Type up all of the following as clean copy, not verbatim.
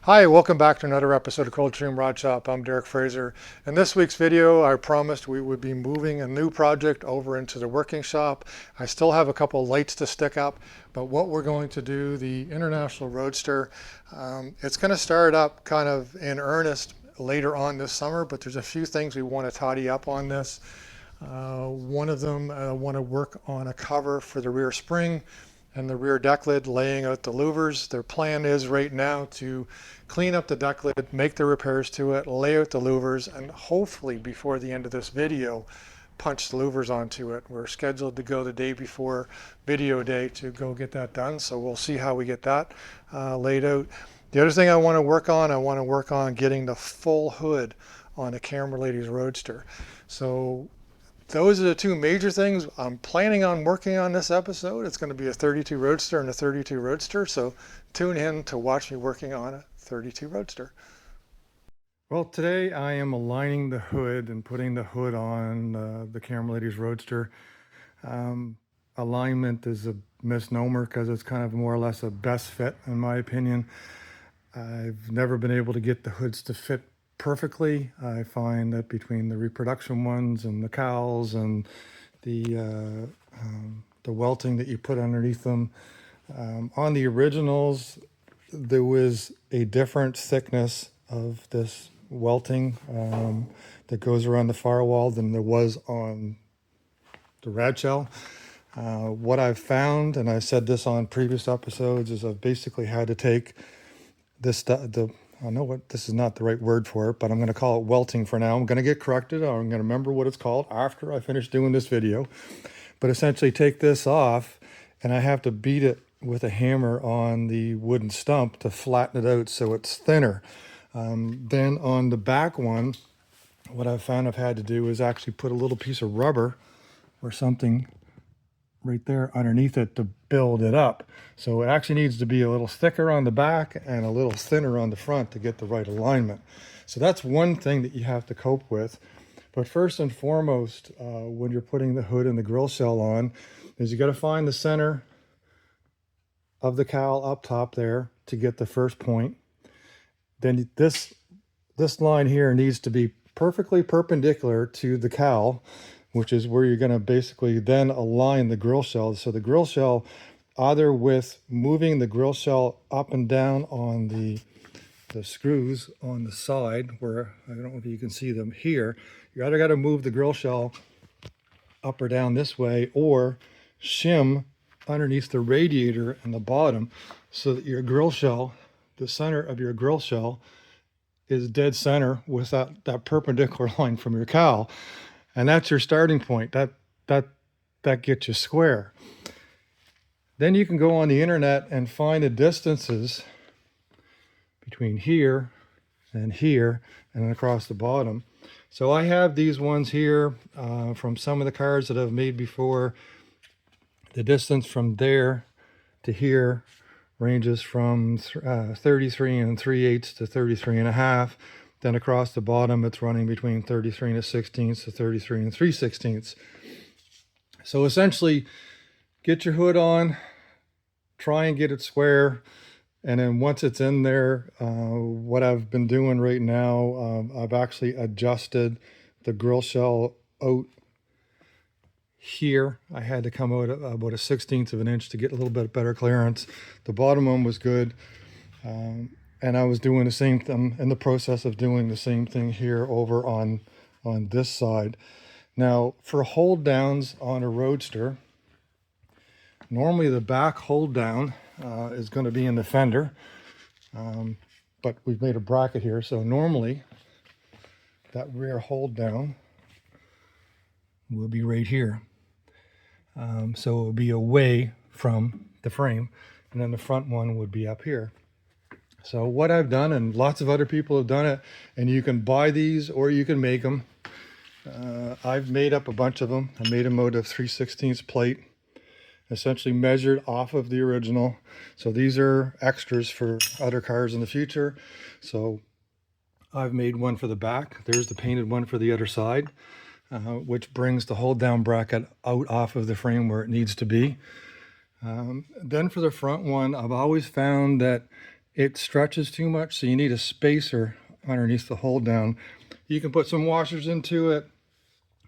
Hi, welcome back to another episode of Coldstream Rod Shop. I'm Derek Fraser. In this week's video, I promised we would be moving a new project over into the working shop. I still have a couple lights to stick up, but what we're going to do, the International Roadster, it's going to start up kind of in earnest later on this summer, but there's a few things we want to tidy up on this. One of them, I want to work on a cover for the rear spring and the rear deck lid, laying out the louvers. Their plan is right now to clean up the deck lid, make the repairs to it, lay out the louvers, and hopefully before the end of this video, punch the louvers onto it. We're scheduled to go the day before video day to go get that done, so we'll see how we get that laid out. The other thing I want to work on getting the full hood on a Camera Ladies Roadster. So those are the two major things I'm planning on working on this episode. It's going to be a 32 Roadster and a 32 Roadster, so tune in to watch me working on a 32 Roadster. Well, today I am aligning the hood and putting the hood on the Camera Ladies Roadster. Alignment is a misnomer because it's kind of more or less a best fit in my opinion. I've never been able to get the hoods to fit perfectly. I find that between the reproduction ones and the cowls and the welting that you put underneath them, on the originals there was a different thickness of this welting that goes around the firewall than there was on the rad shell. What I've found, and I said this on previous episodes, is I've basically had to take this I know what this is not the right word for it, but I'm going to call it welting for now. I'm going to get corrected, or I'm going to remember what it's called after I finish doing this video. But essentially take this off, and I have to beat it with a hammer on the wooden stump to flatten it out so it's thinner. Then on the back one, what I've found I've had to do is actually put a little piece of rubber or something right there underneath it to build it up. So it actually needs to be a little thicker on the back and a little thinner on the front to get the right alignment. So that's one thing that you have to cope with. But first and foremost, when you're putting the hood and the grill shell on, is you got to find the center of the cowl up top there to get the first point. Then this line here needs to be perfectly perpendicular to the cowl, which is where you're going to basically then align the grill shell. So the grill shell, either with moving the grill shell up and down on the screws on the side, where I don't know if you can see them here, you either got to move the grill shell up or down this way, or shim underneath the radiator in the bottom so that your grill shell, the center of your grill shell, is dead center with that perpendicular line from your cowl. And that's your starting point. That gets you square. Then you can go on the internet and find the distances between here and across the bottom. So I have these ones here from some of the cars that I've made before. The distance from there to here ranges from 33 and 3/8 to 33 and a half. Then across the bottom, it's running between 33 and a 16th to 33 and 3/16. So essentially, get your hood on, try and get it square. And then once it's in there, what I've been doing right now, I've actually adjusted the grill shell out here. I had to come out about a 1/16 of an inch to get a little bit better clearance. The bottom one was good. And I was doing the same thing, in the process of doing the same thing here over on this side. Now, for hold downs on a Roadster, normally the back hold down is going to be in the fender, but we've made a bracket here, so normally that rear hold down will be right here. So it will be away from the frame, and then the front one would be up here. So what I've done, and lots of other people have done it, and you can buy these or you can make them. I've made up a bunch of them. I made them out of 3/16 plate, essentially measured off of the original. So these are extras for other cars in the future. So I've made one for the back. There's the painted one for the other side, which brings the hold down bracket out off of the frame where it needs to be. Then for the front one, I've always found that it stretches too much, so you need a spacer underneath the hold down. You can put some washers into it,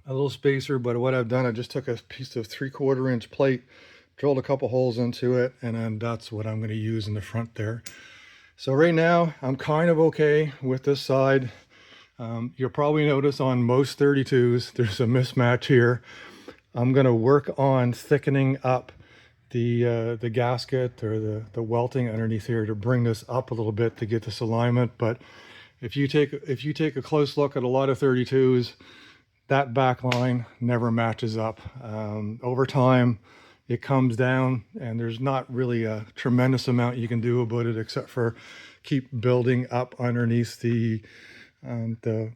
a little spacer, but what I've done, I just took a piece of 3/4 inch plate, drilled a couple holes into it, and then that's what I'm going to use in the front there. So right now I'm kind of okay with this side. You'll probably notice on most 32s there's a mismatch here. I'm going to work on thickening up the gasket or the welting underneath here to bring this up a little bit to get this alignment. But if you take a close look at a lot of 32s, that back line never matches up. Over time it comes down, and there's not really a tremendous amount you can do about it except for keep building up underneath the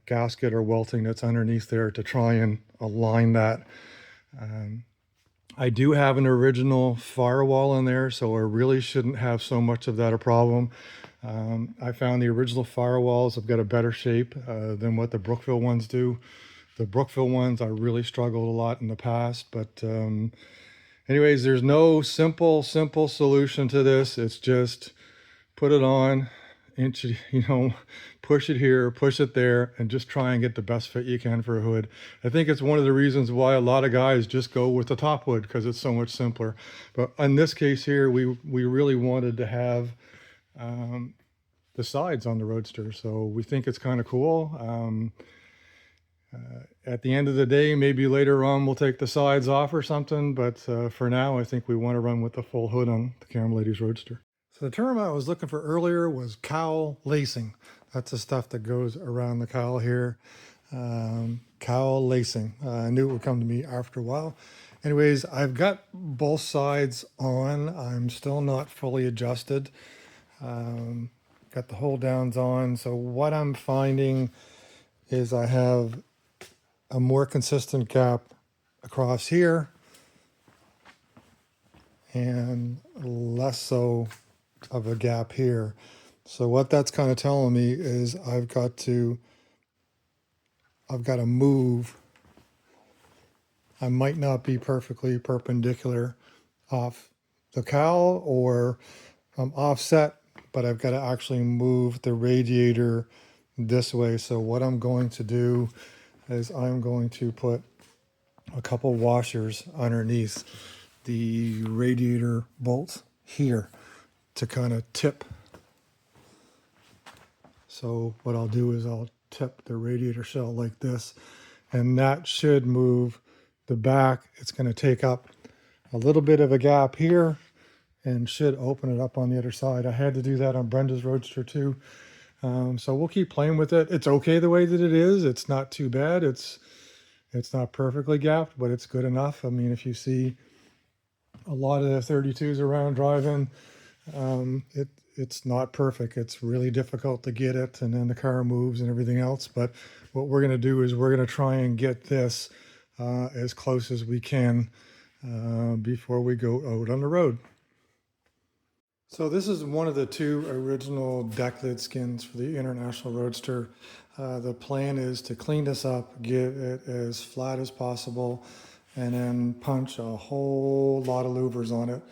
gasket or welting that's underneath there to try and align that. I do have an original firewall in there, so I really shouldn't have so much of that a problem. I found the original firewalls have got a better shape than what the Brookville ones do. The Brookville ones, I really struggled a lot in the past, but anyways, there's no simple solution to this. It's just put it on, inch it, push it here, push it there, and just try and get the best fit you can for a hood. I think it's one of the reasons why a lot of guys just go with the top hood, because it's so much simpler. But in this case here, we really wanted to have the sides on the Roadster, so we think it's kind of cool. At the end of the day, maybe later on we'll take the sides off or something, but for now I think we want to run with the full hood on the Caram Ladies Roadster. So the term I was looking for earlier was cowl lacing. That's the stuff that goes around the cowl here. Cowl lacing. I knew it would come to me after a while. Anyways, I've got both sides on. I'm still not fully adjusted. Got the hold downs on. So what I'm finding is I have a more consistent gap across here and less so of a gap here. So what that's kind of telling me is I've got to move. I might not be perfectly perpendicular off the cowl, or I'm offset, but I've got to actually move the radiator this way. So what I'm going to do is I'm going to put a couple washers underneath the radiator bolts here to kind of tip. So what I'll do is I'll tip the radiator shell like this, and that should move the back. It's going to take up a little bit of a gap here and should open it up on the other side. I had to do that on Brenda's Roadster too. So we'll keep playing with it. It's okay the way that it is. It's not too bad. It's not perfectly gapped, but it's good enough. I mean, if you see a lot of the 32s around driving, it's not perfect. It's really difficult to get it, and then the car moves and everything else. But what we're going to do is we're going to try and get this as close as we can before we go out on the road. So this is one of the two original decklid skins for the International Roadster. The plan is to clean this up, get it as flat as possible, and then punch a whole lot of louvers on it.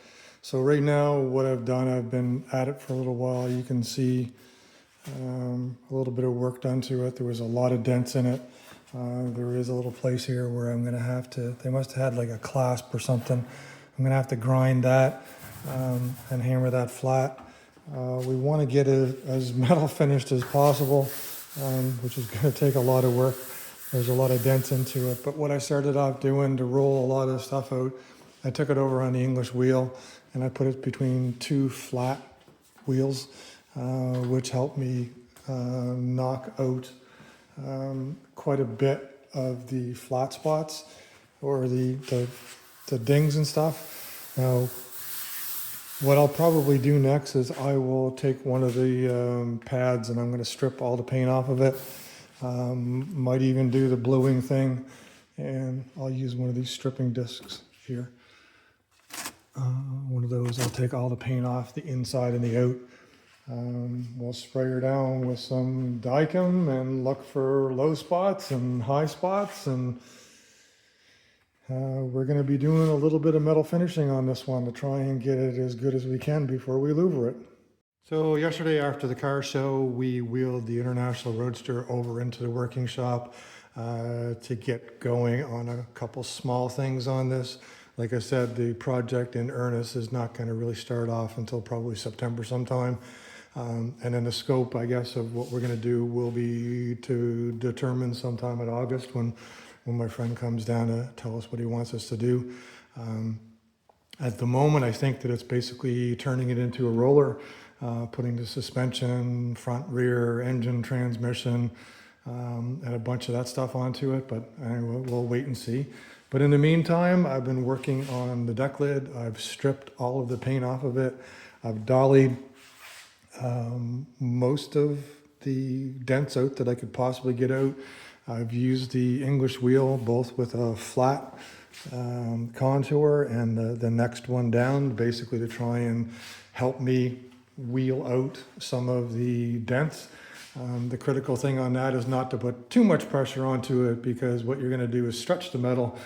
So right now what I've done, I've been at it for a little while. You can see a little bit of work done to it. There was a lot of dents in it. There is a little place here where I'm going to have to, they must have had like a clasp or something. I'm going to have to grind that and hammer that flat. We want to get it as metal finished as possible, which is going to take a lot of work. There's a lot of dents into it. But what I started off doing to roll a lot of stuff out, I took it over on the English wheel and I put it between two flat wheels, which helped me knock out quite a bit of the flat spots or the dings and stuff. Now, what I'll probably do next is I will take one of the pads and I'm going to strip all the paint off of it. Might even do the bluing thing, and I'll use one of these stripping discs here. One of those, I'll take all the paint off the inside and the out. We'll spray her down with some Dicam and look for low spots and high spots, and we're going to be doing a little bit of metal finishing on this one to try and get it as good as we can before we louver it. So yesterday after the car show, we wheeled the International Roadster over into the working shop to get going on a couple small things on this. Like I said, the project in earnest is not going to really start off until probably September sometime. And then the scope, I guess, of what we're going to do will be to determine sometime in August when my friend comes down to tell us what he wants us to do. At the moment, I think that it's basically turning it into a roller, putting the suspension, front, rear, engine, transmission, and a bunch of that stuff onto it, but we'll wait and see. But in the meantime, I've been working on the deck lid. I've stripped all of the paint off of it. I've dollied most of the dents out that I could possibly get out. I've used the English wheel, both with a flat contour and the next one down, basically to try and help me wheel out some of the dents. The critical thing on that is not to put too much pressure onto it, because what you're going to do is stretch the metal,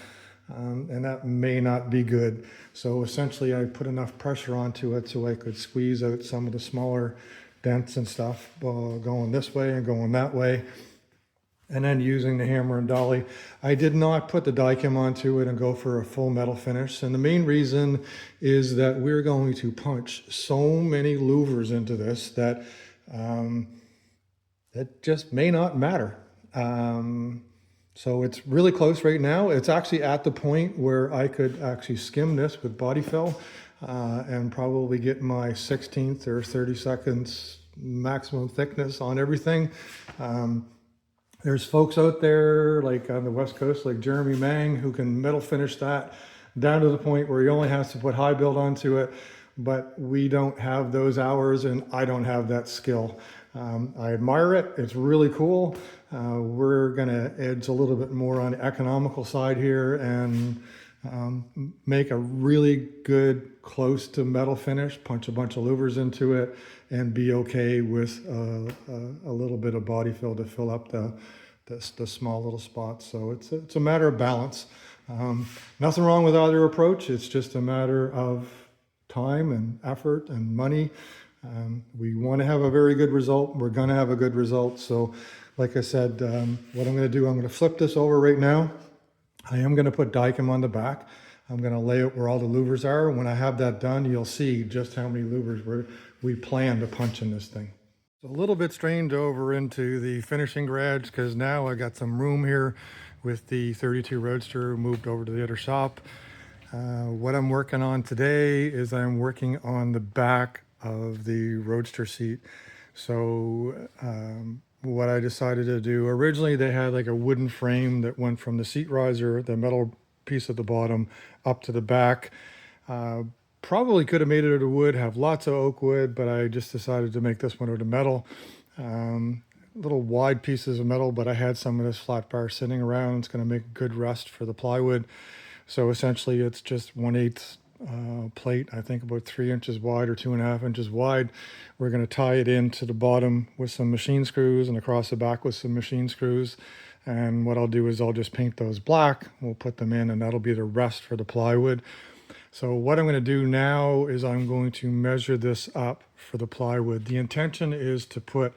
and that may not be good. So essentially I put enough pressure onto it so I could squeeze out some of the smaller dents and stuff going this way and going that way. And then using the hammer and dolly. I did not put the Dykem onto it and go for a full metal finish. And the main reason is that we're going to punch so many louvers into this that it just may not matter. So it's really close right now. It's actually at the point where I could actually skim this with body fill and probably get my 16th or 32nd maximum thickness on everything. There's folks out there like on the West Coast, like Jeremy Mang, who can metal finish that down to the point where he only has to put high build onto it. But we don't have those hours, and I don't have that skill. I admire it. It's really cool. We're going to edge a little bit more on the economical side here and make a really good close to metal finish, punch a bunch of louvers into it, and be okay with a little bit of body fill to fill up the small little spots. So it's a matter of balance. Nothing wrong with either approach. It's just a matter of time and effort and money. We want to have a very good result. We're going to have a good result. So like I said, what I'm going to do, I'm going to flip this over right now. I am going to put Dykem on the back. I'm going to lay out where all the louvers are. When I have that done, you'll see just how many louvers we plan to punch in this thing. It's a little bit strained over into the finishing garage because now I got some room here with the 32 Roadster moved over to the other shop. What I'm working on today is I'm working on the back of the Roadster seat. So what I decided to do, originally they had like a wooden frame that went from the seat riser, the metal piece at the bottom, up to the back. Probably could have made it out of wood, have lots of oak wood, but I just decided to make this one out of metal. Little wide pieces of metal, but I had some of this flat bar sitting around. It's going to make a good rest for the plywood. So essentially it's just 1/8 plate, I think about 3 inches wide or 2.5 inches wide. We're going to tie it into the bottom with some machine screws and across the back with some machine screws. And what I'll do is I'll just paint those black. We'll put them in, and that'll be the rest for the plywood. So what I'm going to do now is I'm going to measure this up for the plywood. The intention is to put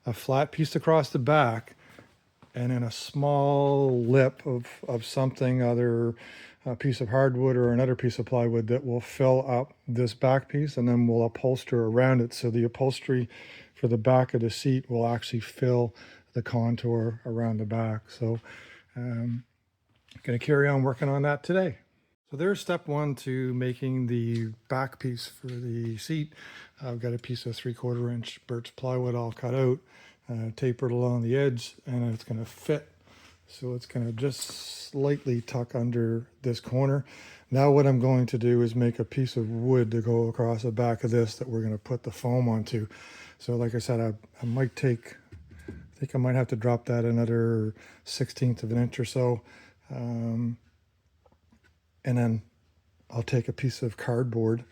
a flat piece across the back and then a small lip of something, either a piece of hardwood or another piece of plywood that will fill up this back piece, and then we'll upholster around it. So the upholstery for the back of the seat will actually fill the contour around the back. So I'm going to carry on working on that today. So there's step one to making the back piece for the seat. I've got a piece of 3/4 inch birch plywood all cut out, tapered along the edge, and it's going to fit. So it's going to just slightly tuck under this corner. Now what I'm going to do is make a piece of wood to go across the back of this that we're going to put the foam onto. So like I said, I might take, I think I might have to drop that another 1/16 of an inch or so. And then I'll take a piece of cardboard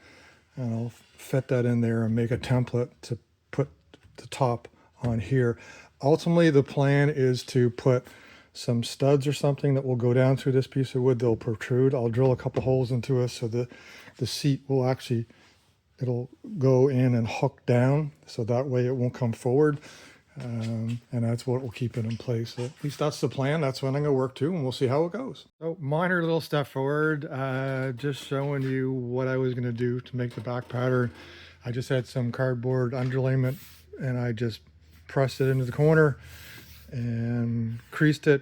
and I'll fit that in there and make a template to put the top on here. Ultimately, the plan is to put some studs or something that will go down through this piece of wood. They'll protrude. I'll drill a couple holes into it so that the seat will actually it'll go in and hook down, so that way it won't come forward. And that's what will keep it in place. So at least that's the plan. That's what I'm going to work to, and we'll see how it goes. So minor little step forward, just showing you what I was going to do to make the back pattern. I just had some cardboard underlayment, and I just pressed it into the corner and creased it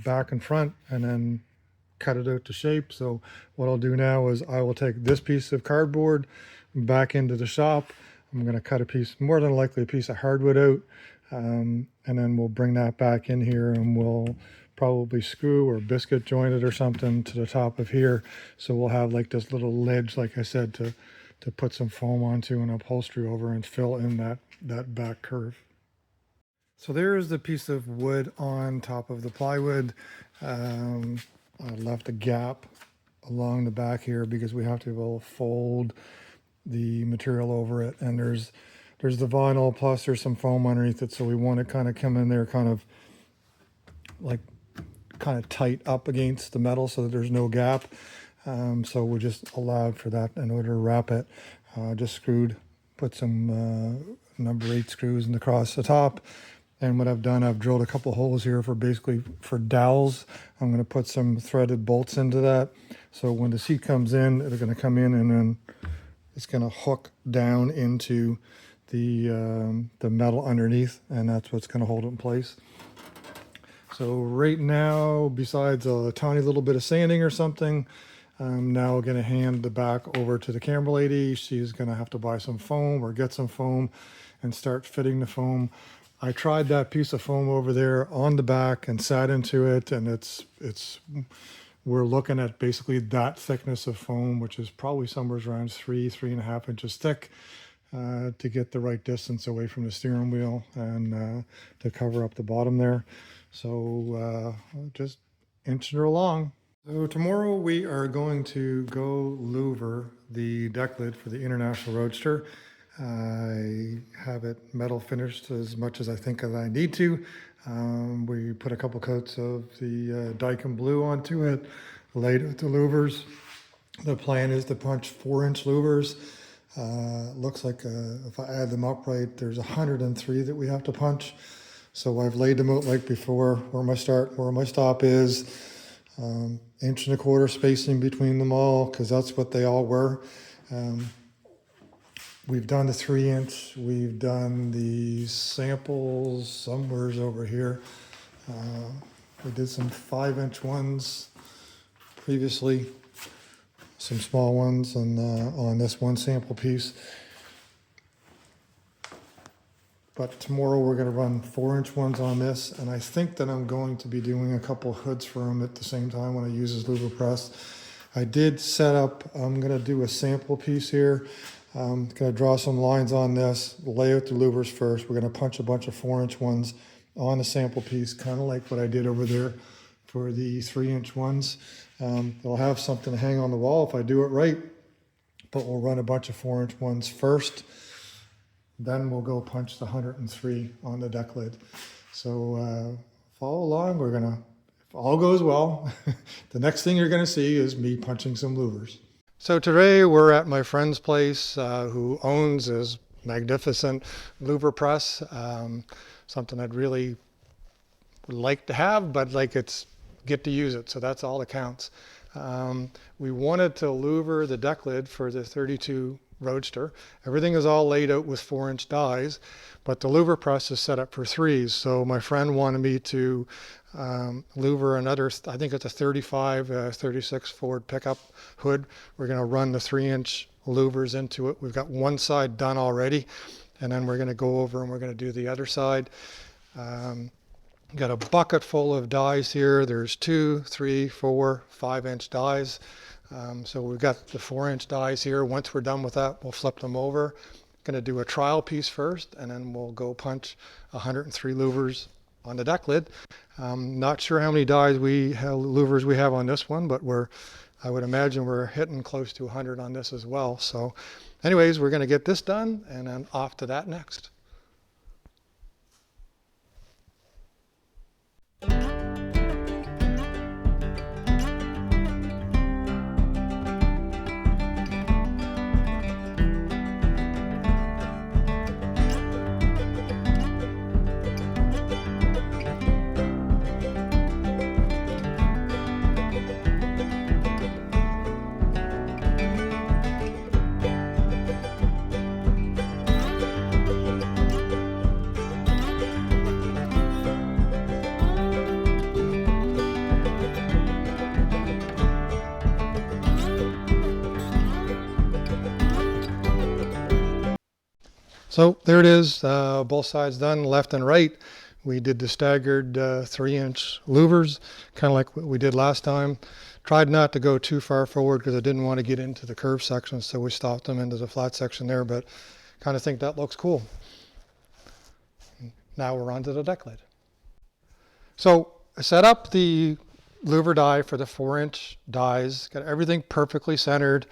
back and front, and then cut it out to shape. So what I'll do now is I will take this piece of cardboard back into the shop. I'm going to cut a piece, more than likely a piece of hardwood out, and then we'll bring that back in here, and we'll probably screw or biscuit joint it or something to the top of here. So we'll have like this little ledge, like I said, to put some foam onto and upholstery over and fill in that back curve. So there's the piece of wood on top of the plywood. I left a gap along the back here because we have to be able to fold the material over it, and there's the vinyl, plus there's some foam underneath it, so we want to kind of come in there kind of tight up against the metal so that there's no gap. So we just allowed for that in order to wrap it. Just put some number 8 screws in across the top. And what I've done, I've drilled a couple holes here for dowels. I'm going to put some threaded bolts into that. So when the seat comes in, it's going to come in, and then it's going to hook down into the metal underneath, and that's what's going to hold it in place. So right now, besides a tiny little bit of sanding or something, I'm now going to hand the back over to the camera lady. She's going to have to buy some foam or get some foam and start fitting the foam. I tried that piece of foam over there on the back and sat into it, and we're looking at basically that thickness of foam, which is probably somewhere around 3.5 inches thick, to get the right distance away from the steering wheel and to cover up the bottom there. So just inching her along. So tomorrow we are going to go louver the deck lid for the International Roadster. I have it metal finished as much as I think that I need to. We put a couple coats of the Dyken blue onto it, laid out the louvers. The plan is to punch 4-inch louvers. Looks like if I add them up right, there's 103 that we have to punch. So I've laid them out like before, where my stop is, 1.25 inch spacing between them all, because that's what they all were. We've done the 3-inch, we've done the samples somewheres over here. We did some 5-inch ones previously, some small ones, and on this one sample piece. But tomorrow we're going to run 4-inch ones on this, and I think that I'm going to be doing a couple hoods for them at the same time when I use this louver press. I did set up, I'm going to do a sample piece here. I'm going to draw some lines on this, lay out the louvers first. We're going to punch a bunch of 4-inch ones on the sample piece, kind of like what I did over there for the 3-inch ones. They'll have something to hang on the wall if I do it right, but we'll run a bunch of 4-inch ones first. Then we'll go punch the 103 on the deck lid. So follow along. We're going to, if all goes well, the next thing you're going to see is me punching some louvers. So today we're at my friend's place who owns this magnificent louver press, something I'd really would like to have, but get to use it, so that's all that counts. We wanted to louver the deck lid for the 32 Roadster. Everything is all laid out with 4-inch dies, but the louver press is set up for 3s. So my friend wanted me to louver another, I think it's a 36 Ford pickup hood. We're going to run the 3-inch louvers into it. We've got one side done already, and then we're going to go over and we're going to do the other side. Got a bucket full of dies here. There's 2, 3, 4, 5-inch dies. So we've got the 4-inch dies here. Once we're done with that, we'll flip them over. Going to do a trial piece first, and then we'll go punch 103 louvers on the deck lid. Not sure how many louvers we have on this one, but I would imagine we're hitting close to 100 on this as well. So anyways, we're going to get this done, and then off to that next. So there it is, both sides done, left and right. We did the staggered 3-inch louvers, kind of like what we did last time. Tried not to go too far forward because I didn't want to get into the curved section, so we stopped them into the flat section there, but kind of think that looks cool. Now we're on to the deck lid. So I set up the louver die for the 4-inch dies, got everything perfectly centered.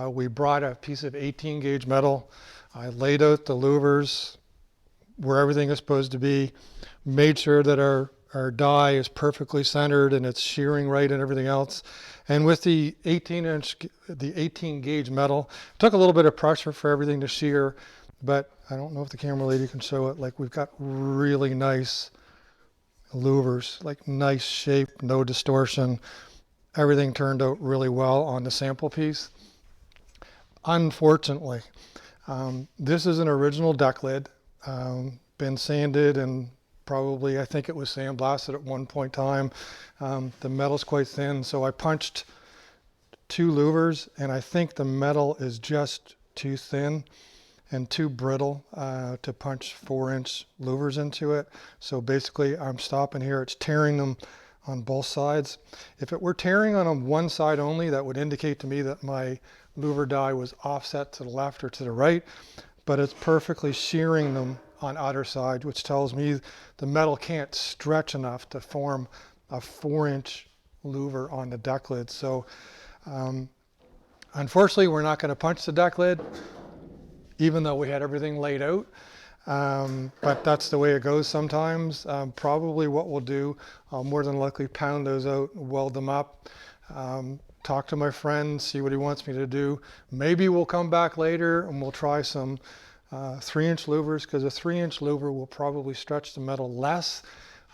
We brought a piece of 18 gauge metal. I laid out the louvers where everything is supposed to be, made sure that our die is perfectly centered and it's shearing right and everything else. And with the 18 gauge metal, it took a little bit of pressure for everything to shear, but I don't know if the camera lady can show it. Like, we've got really nice louvers, like nice shape, no distortion. Everything turned out really well on the sample piece. Unfortunately, this is an original deck lid, been sanded and probably, I think it was sandblasted at one point in time. The metal's quite thin, so I punched 2 louvers, and I think the metal is just too thin and too brittle to punch 4-inch louvers into it. So basically I'm stopping here. It's tearing them on both sides. If it were tearing on one side only, that would indicate to me that my louver die was offset to the left or to the right, but it's perfectly shearing them on either side, which tells me the metal can't stretch enough to form a 4-inch louver on the deck lid. So unfortunately, we're not going to punch the deck lid, even though we had everything laid out. But that's the way it goes sometimes. Probably what we'll do, I'll more than likely pound those out, weld them up, talk to my friend, see what he wants me to do. Maybe we'll come back later and we'll try some 3-inch louvers, because a 3-inch louver will probably stretch the metal less.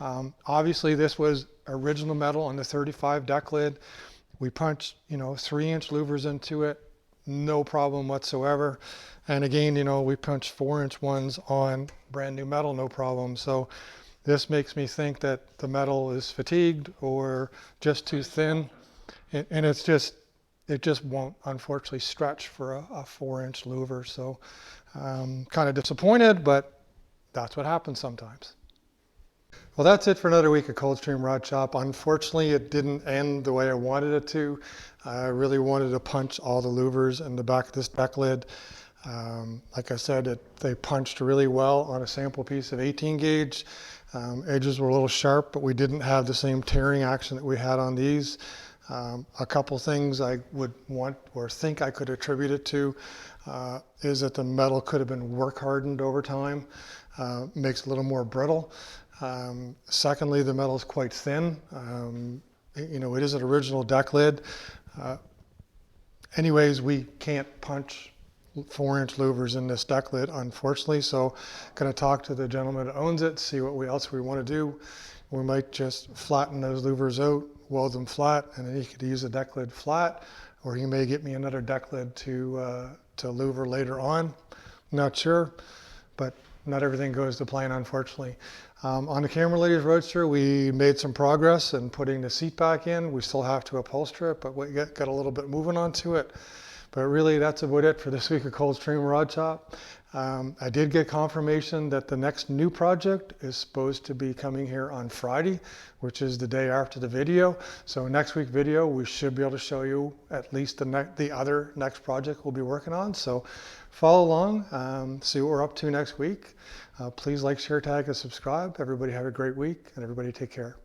Obviously this was original metal on the 35 deck lid. We punched 3-inch louvers into it, no problem whatsoever. And again, we punched 4-inch ones on brand new metal, no problem. So this makes me think that the metal is fatigued or just too thin, and it just won't, unfortunately, stretch for a 4-inch louver. So kind of disappointed, but that's what happens sometimes. Well, that's it for another week of Coldstream Rod Shop. Unfortunately, it didn't end the way I wanted it to. I really wanted to punch all the louvers in the back of this deck lid. Like I said, they punched really well on a sample piece of 18 gauge. Edges were a little sharp, but we didn't have the same tearing action that we had on these. A couple things I would want or think I could attribute it to is that the metal could have been work hardened over time, makes it a little more brittle. Secondly, the metal is quite thin. It is an original deck lid. Anyways, we can't punch 4-inch louvers in this deck lid, unfortunately. So going to talk to the gentleman that owns it, see what else we want to do. We might just flatten those louvers out, weld them flat, and then he could use the deck lid flat, or he may get me another deck lid to louver later on. Not sure, but not everything goes to plan, unfortunately. On the Camera Lady's Roadster, we made some progress in putting the seat back in. We still have to upholster it, but we got a little bit moving onto it. But really, that's about it for this week of Coldstream Rod Shop. I did get confirmation that the next new project is supposed to be coming here on Friday, which is the day after the video. So next week's video, we should be able to show you at least the other next project we'll be working on. So follow along, see what we're up to next week. Please like, share, tag, and subscribe. Everybody have a great week, and everybody take care.